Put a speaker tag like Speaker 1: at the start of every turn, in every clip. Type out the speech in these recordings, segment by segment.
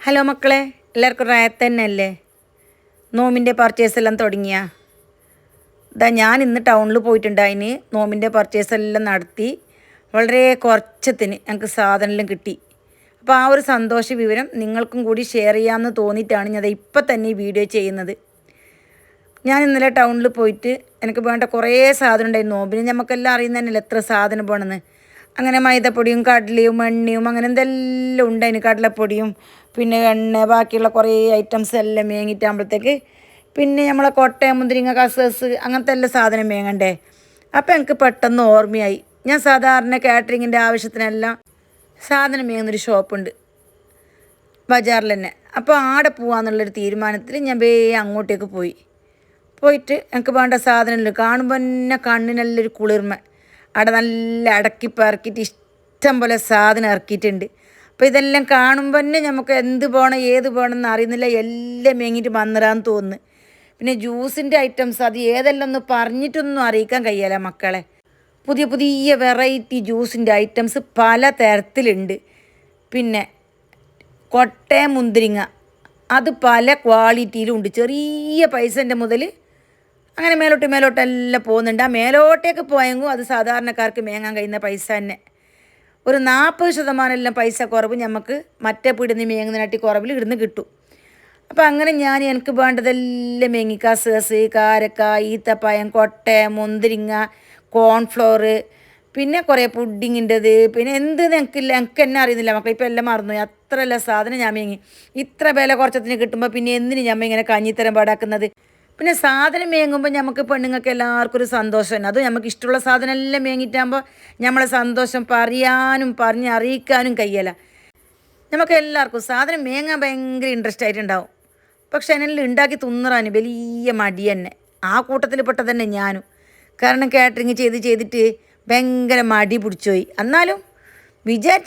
Speaker 1: Hello മക്കളെ, എല്ലാവർക്കും റായത്ത് തന്നെയല്ലേ? നോമ്പിൻ്റെ പർച്ചേസ് എല്ലാം തുടങ്ങിയ ഞാൻ ഇന്ന് ടൗണിൽ പോയിട്ടുണ്ടായിന്. നോമ്പിൻ്റെ പർച്ചേസ് എല്ലാം നടത്തി വളരെ കുറച്ചത്തിന് ഞങ്ങൾക്ക് സാധനമെല്ലാം കിട്ടി. അപ്പോൾ ആ ഒരു സന്തോഷ വിവരം നിങ്ങൾക്കും കൂടി ഷെയർ ചെയ്യാമെന്ന് തോന്നിയിട്ടാണ് ഞാൻ ഇപ്പം തന്നെ ഈ വീഡിയോ ചെയ്യുന്നത്. ഞാൻ ഇന്നലെ ടൗണിൽ പോയിട്ട് എനിക്ക് വേണ്ട കുറേ സാധനം ഉണ്ടായിരുന്നു. നോമ്പിന് നമുക്കെല്ലാം അറിയുന്ന തന്നെയല്ലേ എത്ര സാധനം പോകണമെന്ന്. അങ്ങനെ മൈദപ്പൊടിയും കടലയും എണ്ണയും അങ്ങനെ എന്തെല്ലാം ഉണ്ടായിന്. കടലപ്പൊടിയും പിന്നെ എണ്ണ ബാക്കിയുള്ള കുറേ ഐറ്റംസ് എല്ലാം മേങ്ങിയിട്ടാകുമ്പോഴത്തേക്ക് പിന്നെ നമ്മളെ കൊട്ട മുന്തിരിങ്ങ കസേസ് അങ്ങനത്തെ എല്ലാ സാധനം മേങ്ങണ്ടേ. അപ്പോൾ എനിക്ക് പെട്ടെന്ന് ഓർമ്മയായി, ഞാൻ സാധാരണ കാറ്ററിങ്ങിൻ്റെ ആവശ്യത്തിനെല്ലാം സാധനം മേങ്ങുന്നൊരു ഷോപ്പുണ്ട് ബജാറിൽ തന്നെ. അപ്പോൾ ആടെ പോകാമെന്നുള്ളൊരു തീരുമാനത്തിൽ ഞാൻ അങ്ങോട്ടേക്ക് പോയിട്ട് എനിക്ക് വേണ്ട സാധനമില്ല. കാണുമ്പോൾ തന്നെ കണ്ണിനെല്ലൊരു കുളിർമ. അവിടെ നല്ല അടക്കി പെറക്കിയിട്ട് ഇഷ്ടം പോലെ സാധനം ഇറക്കിയിട്ടുണ്ട്. അപ്പോൾ ഇതെല്ലാം കാണുമ്പോൾ തന്നെ നമുക്ക് എന്ത് പോകണം ഏത് പോകണം എന്ന് അറിയുന്നില്ല, എല്ലാം മേങ്ങിയിട്ട് വന്നിടാന്ന് തോന്നുന്നു. പിന്നെ ജ്യൂസിൻ്റെ ഐറ്റംസ് അത് ഏതെല്ലാം ഒന്ന് പറഞ്ഞിട്ടൊന്നും അറിയിക്കാൻ കഴിയില്ല മക്കളെ. പുതിയ പുതിയ വെറൈറ്റി ജ്യൂസിൻ്റെ ഐറ്റംസ് പല തരത്തിലുണ്ട്. പിന്നെ കൊട്ടയം മുന്തിരിങ്ങ അത് പല ക്വാളിറ്റിയിലും ഉണ്ട്. ചെറിയ പൈസൻ്റെ മുതൽ അങ്ങനെ മേലോട്ടെല്ലാം പോകുന്നുണ്ട്. ആ മേലോട്ടേക്ക് പോയെങ്കിൽ അത് സാധാരണക്കാർക്ക് മേങ്ങാൻ കഴിയുന്ന പൈസ തന്നെ. ഒരു 40% എല്ലാം പൈസ കുറവ് നമുക്ക് മറ്റേ പീടുന്ന് മേങ്ങുന്നതിനാട്ടി കുറവിൽ ഇവിടുന്ന് കിട്ടും. അപ്പോൾ അങ്ങനെ എനിക്ക് വേണ്ടതെല്ലാം മേങ്ങി. കസേസ്, കാരക്ക, ഈത്തപ്പഴം, കൊട്ട, മുന്തിരിങ്ങ, കോൺഫ്ലോർ, പിന്നെ കുറേ പുഡിങ്ങിൻ്റെത്, പിന്നെ എന്ത് എനിക്ക് തന്നെ അറിയുന്നില്ല മക്കൾ. ഇപ്പോൾ എല്ലാം മറന്നു. അത്രയെല്ലാം സാധനം ഞാൻ മേങ്ങി. ഇത്ര വില കുറച്ചത്തിന് കിട്ടുമ്പോൾ പിന്നെ എന്തിന് നമ്മൾ ഇങ്ങനെ കഞ്ഞിത്തരം പാടാക്കുന്നത്. പിന്നെ സാധനം മേങ്ങുമ്പോൾ നമുക്ക് പെണ്ണുങ്ങൾക്ക് എല്ലാവർക്കും ഒരു സന്തോഷം തന്നെ. അതും നമുക്ക് ഇഷ്ടമുള്ള സാധനം എല്ലാം മേങ്ങിയിട്ടാകുമ്പോൾ നമ്മളെ സന്തോഷം പറയാനും പറഞ്ഞ് അറിയിക്കാനും കഴിയല. നമുക്ക് എല്ലാവർക്കും സാധനം മേങ്ങാൻ ഭയങ്കര ഇൻട്രസ്റ്റ് ആയിട്ടുണ്ടാവും. പക്ഷെ അതിനെല്ലാം ഉണ്ടാക്കി തിന്നറാൻ വലിയ മടി തന്നെ. ആ കൂട്ടത്തിൽ പെട്ടത് തന്നെ ഞാനും. കാരണം കാറ്ററിങ് ചെയ്തിട്ട് ഭയങ്കര മടി പിടിച്ചുപോയി. എന്നാലും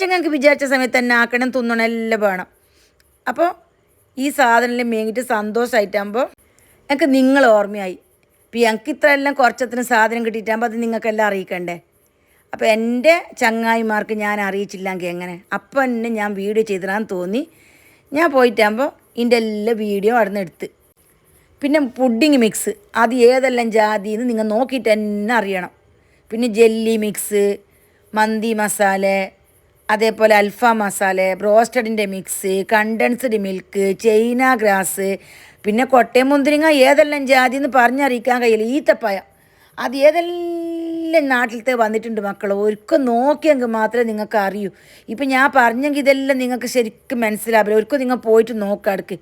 Speaker 1: ഞങ്ങൾക്ക് വിചാരിച്ച സമയത്ത് തന്നെ ആക്കണം, തിന്നണം എല്ലാം വേണം. അപ്പോൾ ഈ സാധനം മേങ്ങിയിട്ട് സന്തോഷമായിട്ടാകുമ്പോൾ എനിക്ക് നിങ്ങൾ ഓർമ്മയായി. ഇപ്പോൾ ഞങ്ങൾക്ക് ഇത്ര എല്ലാം കുറച്ചത്തിന് സാധനം കിട്ടിയിട്ടാകുമ്പോൾ അത് നിങ്ങൾക്കെല്ലാം അറിയിക്കണ്ടേ. അപ്പോൾ എൻ്റെ ചങ്ങായിമാർക്ക് ഞാൻ അറിയിച്ചില്ലെങ്കിൽ എങ്ങനെ? അപ്പം തന്നെ ഞാൻ വീഡിയോ ചെയ്തിടാൻ തോന്നി. ഞാൻ പോയിട്ടാകുമ്പോൾ ഇതിൻ്റെ എല്ലാ വീഡിയോ അവിടെ നിന്ന് എടുത്ത്. പിന്നെ പുഡിങ് മിക്സ് അത് ഏതെല്ലാം ജാതിന്ന് നിങ്ങൾ നോക്കിയിട്ട് തന്നെ അറിയണം. പിന്നെ ജെല്ലി മിക്സ്, മന്തി മസാല, അതേപോലെ അൽഫാം മസാല, ബ്രോസ്റ്റഡിൻ്റെ mix, condensed milk, China grass, പിന്നെ കൊട്ടയം മുന്തിരിങ്ങ ഏതെല്ലാം ജാതി എന്ന് പറഞ്ഞറിയിക്കാൻ കഴിയില്ല. ഈത്തപ്പഴം അത് ഏതെല്ലാം നാട്ടിലത്തെ വന്നിട്ടുണ്ട് മക്കൾ. ഒരിക്കൽ നോക്കിയെങ്കിൽ മാത്രമേ നിങ്ങൾക്ക് അറിയൂ. ഇപ്പം ഞാൻ പറഞ്ഞെങ്കിൽ ഇതെല്ലാം നിങ്ങൾക്ക് ശരിക്കും മനസ്സിലാവില്ല. ഒരിക്കൽ നിങ്ങൾ പോയിട്ട് നോക്കാടുക്ക്.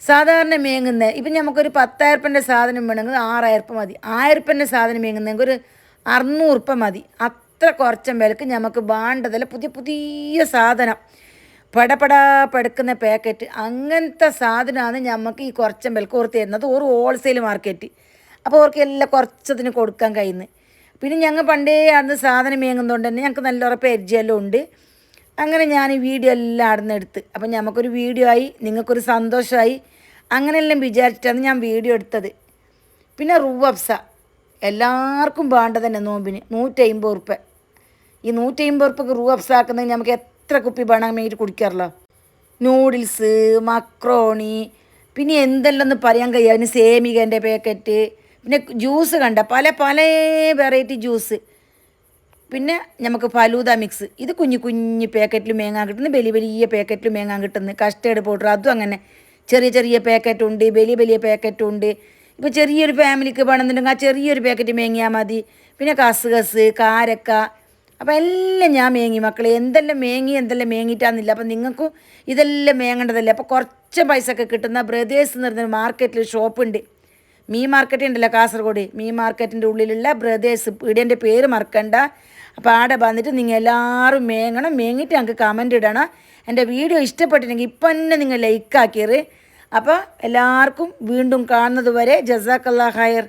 Speaker 1: സാധാരണ മേങ്ങുന്ന ഇപ്പം നമുക്കൊരു 10,000 രൂപൻ്റെ സാധനം വേണമെങ്കിൽ 6,000 രൂപ മതി. 1000 രൂപൻ്റെ സാധനം മേങ്ങുന്നെങ്കിൽ ഒരു 600 രൂപ മതി. അത്ര കുറച്ച വിലക്ക് നമുക്ക് വേണ്ടതല്ല പുതിയ പുതിയ സാധനം പടപെടുക്കുന്ന പാക്കറ്റ് അങ്ങനത്തെ സാധനമാണ് നമുക്ക് ഈ കുറച്ച വിലക്ക് ഓർത്ത് തരുന്നത്. ഒരു ഹോൾസെയിൽ മാർക്കറ്റ്. അപ്പോൾ അവർക്ക് എല്ലാം കുറച്ചതിന് കൊടുക്കാൻ കഴിയുന്നത്. പിന്നെ ഞങ്ങൾ പണ്ടേ അന്ന് സാധനം മേങ്ങുന്നതുകൊണ്ട് തന്നെ ഞങ്ങൾക്ക് നല്ല പരിചയമെല്ലാം ഉണ്ട്. അങ്ങനെ ഞാൻ ഈ വീഡിയോ എല്ലാം അവിടെ എടുത്ത്. അപ്പം നമുക്കൊരു വീഡിയോ ആയി, നിങ്ങൾക്കൊരു സന്തോഷമായി. അങ്ങനെയെല്ലാം വിചാരിച്ചിട്ടാണ് ഞാൻ വീഡിയോ എടുത്തത്. പിന്നെ റൂവബ്സ എല്ലാവർക്കും വേണ്ടത് തന്നെ നോമ്പിന് 150 രൂപ. ഈ 150 രൂപക്ക് റൂവബ്സ ആക്കുന്നതിന് നമുക്ക് എത്ര കുപ്പി വേണം വേണ്ടിയിട്ട് കുടിക്കാറല്ലോ. നൂഡിൽസ്, മക്രോണി, പിന്നെ എന്തെല്ലാം ഒന്ന് പറയാൻ കഴിയും. അതിന് സേമികൻ്റെ പാക്കറ്റ്, പിന്നെ ജ്യൂസ് കണ്ട പല വെറൈറ്റി ജ്യൂസ്, പിന്നെ നമുക്ക് ഫലൂദ മിക്സ് ഇത് കുഞ്ഞു പാക്കറ്റിൽ മേങ്ങാൻ കിട്ടുന്നു, വലിയ പാക്കറ്റിൽ മേങ്ങാൻ കിട്ടുന്നു. കസ്റ്റേർഡ് പൗഡർ അതും അങ്ങനെ ചെറിയ പാക്കറ്റുണ്ട്, വലിയ പാക്കറ്റുണ്ട്. ഇപ്പോൾ ചെറിയൊരു ഫാമിലിക്ക് വേണമെന്നുണ്ടെങ്കിൽ ആ ചെറിയൊരു പാക്കറ്റ് മേങ്ങിയാൽ മതി. പിന്നെ കസുകസ്, കാരക്ക, അപ്പോൾ എല്ലാം ഞാൻ മേങ്ങി മക്കളെ. എന്തെല്ലാം മേങ്ങിയിട്ടാന്നില്ല. അപ്പം നിങ്ങൾക്കും ഇതെല്ലാം മേങ്ങേണ്ടതല്ലേ. അപ്പോൾ കുറച്ച് പൈസയൊക്കെ കിട്ടുന്ന ബ്രദേഴ്സ് എന്ന് പറഞ്ഞൊരു മാർക്കറ്റിൽ ഷോപ്പുണ്ട്. മീൻ മാർക്കറ്റ് ഉണ്ടല്ലോ കാസർഗോഡ്, മീൻ മാർക്കറ്റിൻ്റെ ഉള്ളിലുള്ള ബ്രദേഴ്സ്. പീടിയൻ്റെ പേര് മറക്കണ്ട. അപ്പോൾ ആടെ വന്നിട്ട് നിങ്ങൾ എല്ലാവരും മേങ്ങണം. മേങ്ങിയിട്ട് ഞങ്ങൾക്ക് കമൻ്റ് ഇടണം. എൻ്റെ വീഡിയോ ഇഷ്ടപ്പെട്ടിട്ടുണ്ടെങ്കിൽ ഇപ്പം തന്നെ നിങ്ങൾ ലൈക്കാക്കിയത്. അപ്പോൾ എല്ലാവർക്കും വീണ്ടും കാണുന്നത് വരെ ജസാക്കല്ലാഹ് ഖൈർ.